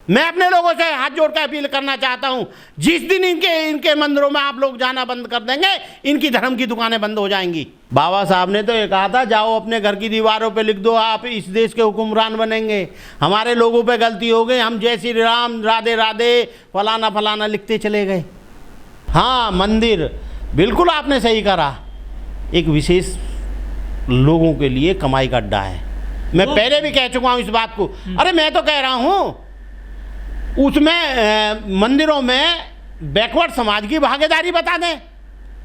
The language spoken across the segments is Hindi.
मैं अपने लोगों से हाथ जोड़ कर अपील करना चाहता हूं, जिस दिन इनके मंदिरों में आप लोग जाना बंद कर देंगे, इनकी धर्म की दुकानें बंद हो जाएंगी। बाबा साहब ने तो ये कहा था, जाओ अपने घर की दीवारों पे लिख दो, आप इस देश के हुक्मरान बनेंगे। हमारे लोगों पे गलती हो गई, हम जय श्री राम, राधे राधे, फलाना फलाना लिखते चले गए। हाँ, मंदिर बिल्कुल आपने सही करा, एक विशेष लोगों के लिए कमाई का अड्डा है। मैं पहले भी कह चुका हूँ इस बात को। अरे मैं तो कह रहा हूँ उसमें मंदिरों में बैकवर्ड समाज की भागीदारी बता दें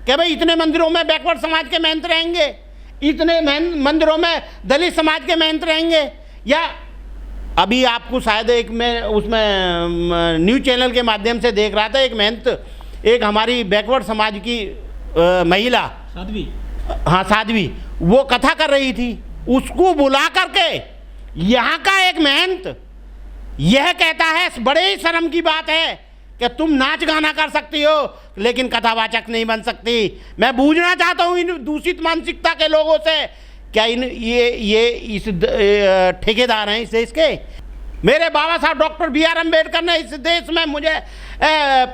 कि भाई इतने मंदिरों में बैकवर्ड समाज के महंत रहेंगे, इतने मंदिरों में दलित समाज के महंत रहेंगे। या अभी आपको शायद एक मैं उसमें न्यूज़ चैनल के माध्यम से देख रहा था, एक महंत, एक हमारी बैकवर्ड समाज की महिला साध्वी, हाँ साध्वी, वो कथा कर रही थी। उसको बुला करके यहाँ का एक महंत यह कहता है, बड़े ही शर्म की बात है कि तुम नाच गाना कर सकती हो लेकिन कथावाचक नहीं बन सकती। मैं बूझना चाहता हूँ इन दूषित मानसिकता के लोगों से, क्या ये इस ठेकेदार हैं इस देश के? मेरे बाबा साहब डॉक्टर B.R. अम्बेडकर ने इस देश में मुझे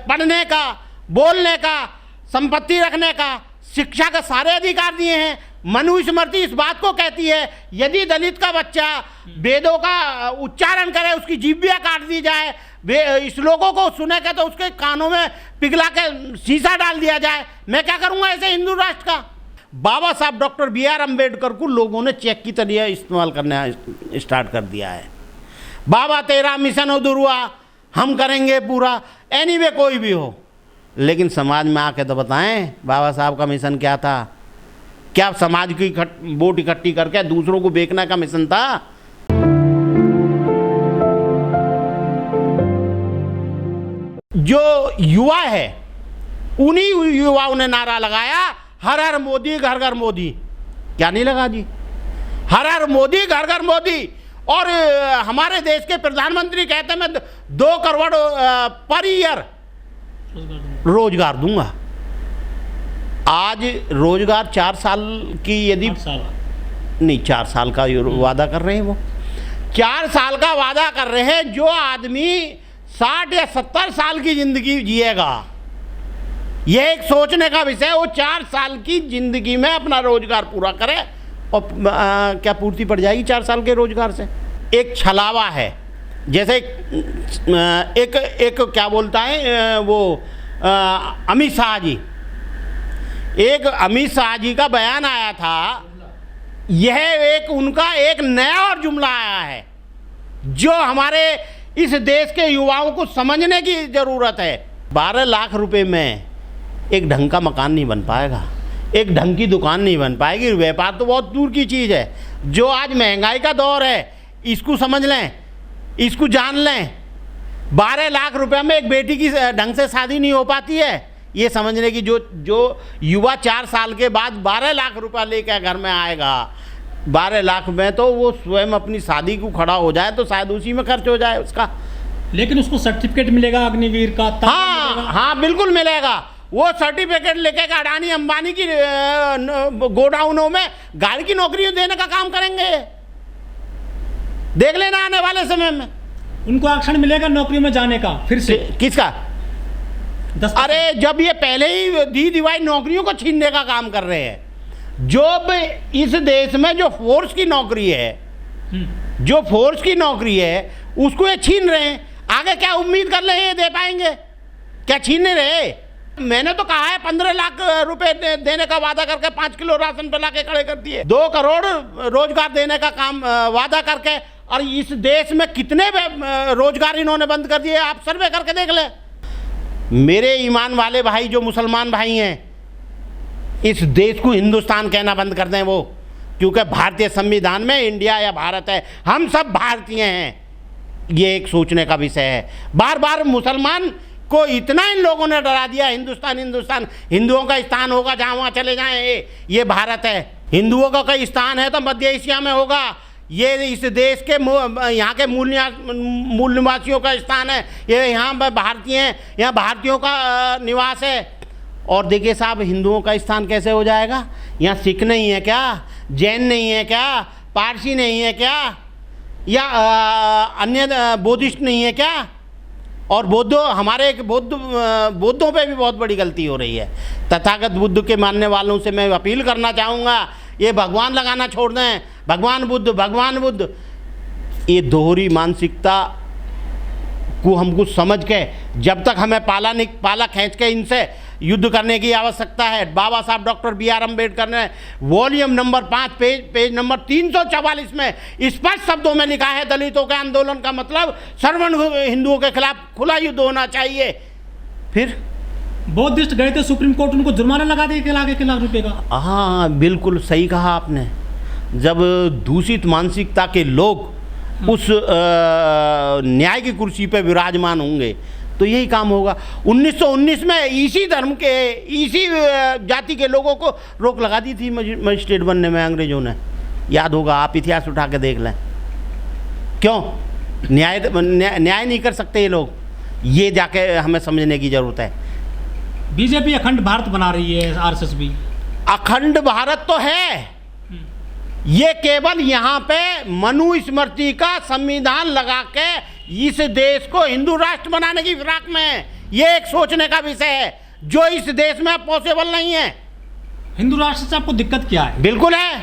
पढ़ने का, बोलने का, संपत्ति रखने का, शिक्षा का सारे अधिकार दिए हैं। मनुस्मृति इस बात को कहती है, यदि दलित का बच्चा वेदों का उच्चारण करे, उसकी जीभिया काट दी जाए, इस लोगों को सुनेगा तो उसके कानों में पिघला के शीशा डाल दिया जाए। मैं क्या करूंगा ऐसे हिंदू राष्ट्र का? बाबा साहब डॉक्टर B.R. अम्बेडकर को लोगों ने चेक की तरह इस्तेमाल करना स्टार्ट कर दिया है। बाबा तेरा मिशन अधूरा हुआ, हम करेंगे पूरा। एनीवे कोई भी हो, लेकिन समाज में आके तो बताएं बाबा साहब का मिशन क्या था? क्या समाज की वोट इकट्ठी करके दूसरों को बेचने का मिशन था? जो युवा है उन्हीं युवाओं ने नारा लगाया, हर हर मोदी घर घर मोदी। क्या नहीं लगा जी? हर हर मोदी घर घर मोदी। और हमारे देश के प्रधानमंत्री कहते हैं मैं 2 करोड़ पर ईयर रोजगार दूंगा। आज रोजगार 4 साल की, यदि नहीं 4 साल का वादा कर रहे हैं, वो 4 साल का वादा कर रहे हैं। जो आदमी 60 या 70 साल की जिंदगी जिएगा, यह एक सोचने का विषय है। वो 4 साल की जिंदगी में अपना रोजगार पूरा करे और क्या पूर्ति पड़ जाएगी 4 साल के रोजगार से? एक छलावा है। जैसे एक क्या बोलता है वो अमित शाह जी, एक अमित शाह जी का बयान आया था। यह एक उनका एक नया और जुमला आया है जो हमारे इस देश के युवाओं को समझने की ज़रूरत है। 12 लाख रुपए में एक ढंग का मकान नहीं बन पाएगा, एक ढंग की दुकान नहीं बन पाएगी। व्यापार तो बहुत दूर की चीज़ है। जो आज महंगाई का दौर है, इसको समझ लें, इसको जान लें। 12 लाख रुपए में एक बेटी की ढंग से शादी नहीं हो पाती है। ये समझने की जो युवा 4 साल के बाद 12 लाख रुपया लेकर घर में आएगा, 12 लाख में तो वो स्वयं अपनी शादी को खड़ा हो जाए तो शायद उसी में खर्च हो जाए उसका। लेकिन उसको सर्टिफिकेट मिलेगा अग्निवीर का? हाँ बिल्कुल मिलेगा। वो सर्टिफिकेट लेके अडानी अंबानी की गोडाउनों में गाड़ी की नौकरियां देने का काम करेंगे। देख लेना आने वाले समय में उनको आरक्षण मिलेगा नौकरी में जाने का फिर से। किसका? अरे जब ये पहले ही दी दिवाई नौकरियों को छीनने का काम कर रहे हैं। जो इस देश में जो फोर्स की नौकरी है, जो फोर्स की नौकरी है, उसको ये छीन रहे हैं। आगे क्या उम्मीद कर रहे हैं दे पाएंगे? क्या छीन नहीं रहे? मैंने तो कहा है 15 लाख रुपए देने का वादा करके 5 किलो राशन पे लाके खड़े कर दिए। 2 करोड़ रोजगार देने का काम वादा करके, और इस देश में कितने रोजगार इन्होंने बंद कर दिए आप सर्वे करके देख ले। मेरे ईमान वाले भाई जो मुसलमान भाई हैं, इस देश को हिंदुस्तान कहना बंद कर दें वो, क्योंकि भारतीय संविधान में इंडिया या भारत है, हम सब भारतीय हैं। ये एक सोचने का विषय है। बार बार मुसलमान को इतना इन लोगों ने डरा दिया, हिंदुस्तान हिंदुस्तान, हिंदुओं का स्थान होगा जहाँ वहाँ चले जाएं, ये भारत है। हिंदुओं का कोई स्थान है तो मध्य एशिया में होगा। ये इस देश के यहाँ के मूल निवासियों का स्थान है। ये यहाँ पर भारतीय हैं, यहाँ भारतीयों का निवास है। और देखिए साहब, हिंदुओं का स्थान कैसे हो जाएगा? यहाँ सिख नहीं है क्या? जैन नहीं है क्या? पारसी नहीं है क्या? या अन्य बुद्धिस्ट नहीं है क्या? और हमारे एक बौद्धों पे भी बहुत बड़ी गलती हो रही है। तथागत बुद्ध के मानने वालों से मैं अपील करना चाहूँगा, ये भगवान लगाना छोड़ दें, भगवान बुद्ध। ये दोहरी मानसिकता को हमको समझ के, जब तक हमें पाला खींच के इनसे युद्ध करने की आवश्यकता है। बाबा साहब डॉक्टर B.R. अम्बेडकर ने वॉल्यूम नंबर 5 पेज नंबर 344 में स्पष्ट शब्दों में लिखा है, दलितों के आंदोलन का मतलब सर्वण हिंदुओं के खिलाफ खुला युद्ध होना चाहिए। फिर बौद्धिस्ट गए थे सुप्रीम कोर्ट, उनको जुर्माना लगा दिया 1 लाख रुपए का। हाँ, बिल्कुल सही कहा आपने। जब दूषित मानसिकता के लोग उस न्याय की कुर्सी पे विराजमान होंगे तो यही काम होगा। 1919 में इसी धर्म के, इसी जाति के लोगों को रोक लगा दी थी मजिस्ट्रेट बनने में अंग्रेजों ने। याद होगा, आप इतिहास उठा के देख लें। क्यों न्याय नहीं कर सकते ये लोग? ये जाके हमें समझने की ज़रूरत है। बीजेपी अखंड भारत बना रही है, आरएसएस भी अखंड भारत तो है, ये केवल यहाँ पे मनुस्मृति का संविधान लगा के इस देश को हिंदू राष्ट्र बनाने की फिराक में है। ये एक सोचने का विषय है जो इस देश में पॉसिबल नहीं है। हिंदू राष्ट्र से आपको दिक्कत क्या है? बिल्कुल है,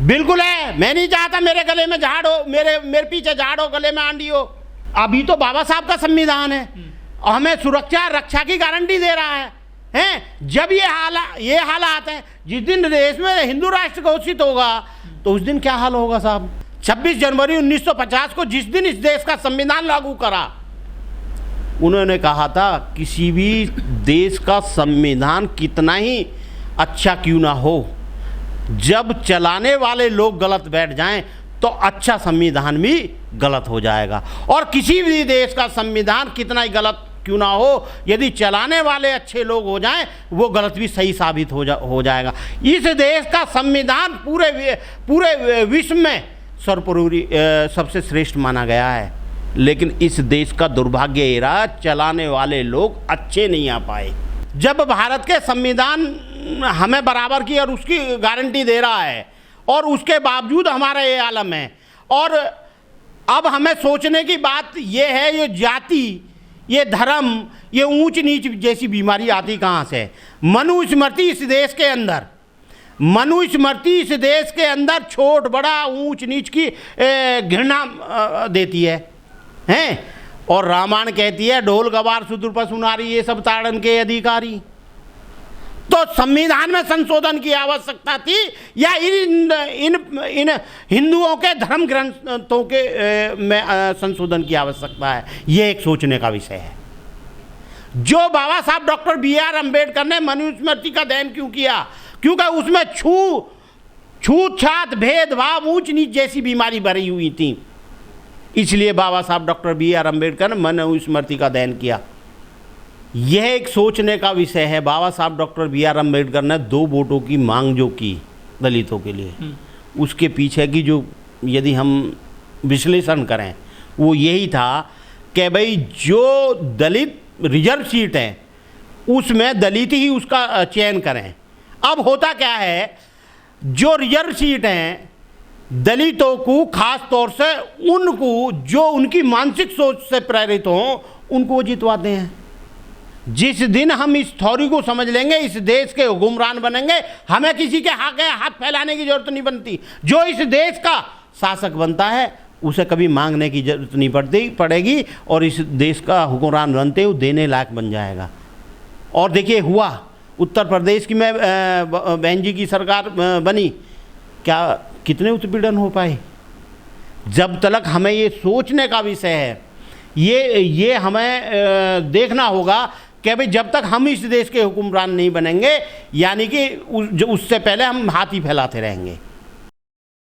बिल्कुल है। मैं नहीं चाहता मेरे गले में झाड़ हो, मेरे पीछे झाड़ हो, गले में आंधी हो। अभी तो बाबा साहब का संविधान है और हमें सुरक्षा रक्षा की गारंटी दे रहा है। जब ये हालात हैं, जिस दिन देश में हिंदू राष्ट्र घोषित होगा तो उस दिन क्या हाल होगा साहब? 26 जनवरी 1950 को जिस दिन इस देश का संविधान लागू करा, उन्होंने कहा था किसी भी देश का संविधान कितना ही अच्छा क्यों ना हो, जब चलाने वाले लोग गलत बैठ जाएं तो अच्छा संविधान भी गलत हो जाएगा। और किसी भी देश का संविधान कितना ही गलत क्यों ना हो, यदि चलाने वाले अच्छे लोग हो जाएं वो गलत भी सही साबित हो जाएगा। इस देश का संविधान पूरे विश्व में सर्वोपरि सबसे श्रेष्ठ माना गया है, लेकिन इस देश का दुर्भाग्य ये रहा, चलाने वाले लोग अच्छे नहीं आ पाए। जब भारत के संविधान हमें बराबर की और उसकी गारंटी दे रहा है और उसके बावजूद हमारा ये आलम है, और अब हमें सोचने की बात ये है, ये जाति, ये धर्म, ये ऊंच नीच जैसी बीमारी आती कहाँ से? मनुस्मृति इस देश के अंदर छोट बड़ा ऊंच नीच की घृणा देती है और रामायण कहती है ढोल गवार शूद्र पशु नारी ये सब ताड़न के अधिकारी। तो संविधान में संशोधन की आवश्यकता थी या इन हिंदुओं के धर्म ग्रंथों के में संशोधन की आवश्यकता है? ये एक सोचने का विषय है। जो बाबा साहब डॉक्टर B.R. अम्बेडकर ने मनुस्मृति का अध्ययन क्यों किया? क्योंकि उसमें छूत-छात, भेदभाव, ऊंच नीच जैसी बीमारी भरी हुई थी, इसलिए बाबा साहब डॉक्टर B.R. अम्बेडकर ने मनुस्मृति का अध्ययन किया। यह एक सोचने का विषय है। बाबा साहब डॉक्टर B.R. अम्बेडकर ने 2 वोटों की मांग जो की दलितों के लिए, उसके पीछे की जो यदि हम विश्लेषण करें वो यही था कि भाई जो दलित रिजर्व सीट है उसमें दलित ही उसका चयन करें। अब होता क्या है, जो रिजर्व सीट हैं दलितों को, खास तौर से उनको जो उनकी मानसिक सोच से प्रेरित हों, उनको वो जितवाते हैं। जिस दिन हम इस थ्योरी को समझ लेंगे, इस देश के हुक्मरान बनेंगे, हमें किसी के हाथ फैलाने की जरूरत नहीं बनती। जो इस देश का शासक बनता है उसे कभी मांगने की जरूरत नहीं पड़ेगी और इस देश का हुक्मरान बनते हुए देने लायक बन जाएगा। और देखिए हुआ, उत्तर प्रदेश की में बहन जी की सरकार बनी, क्या कितने उत्पीड़न हो पाए? जब तक हमें ये सोचने का विषय है, ये हमें देखना होगा कि भाई जब तक हम इस देश के हुक्मरान नहीं बनेंगे, यानी कि उससे पहले हम हाथ ही फैलाते रहेंगे।